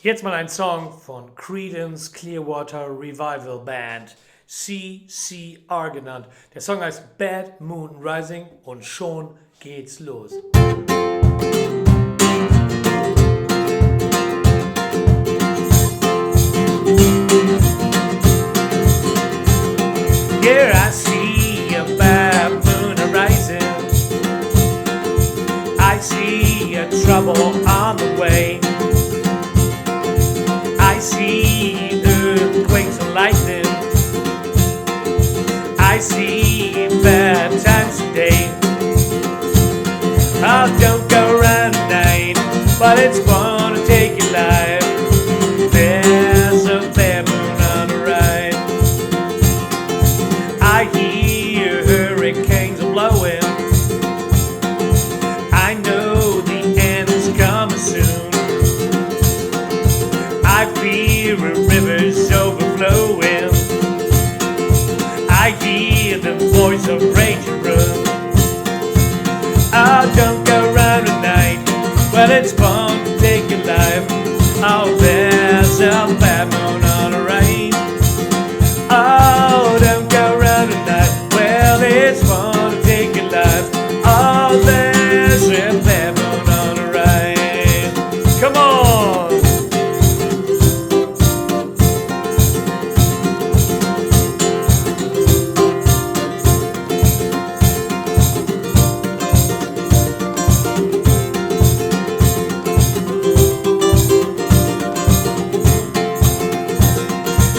Jetzt mal ein Song von Creedence Clearwater Revival Band, CCR genannt. Der Song heißt Bad Moon Rising und schon geht's los. Here I see a bad moon arising. I see a trouble on the way. I see earthquakes and lightning. I see bad times today. Oh, don't go around tonight, but it's fun to take your life. There's a bad moon on the ride. I hear hurricanes are blowing. I know the end is coming soon. I fear a river's overflowing. I hear the voice of rage and run. Oh, don't go round tonight, but it's fun to take your life. Oh, there's a bad moon on the right. Oh, don't go round tonight, well, it's fun to take your life. Oh, there's a bad moon on the right. Come on!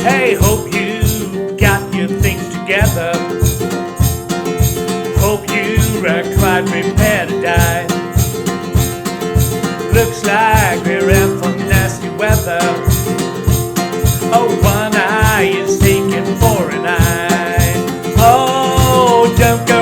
Hey, hope you got your things together. Hope you're quite prepared to die. Looks like we're in for nasty weather. Oh, one eye is taken for an eye. Oh, don't go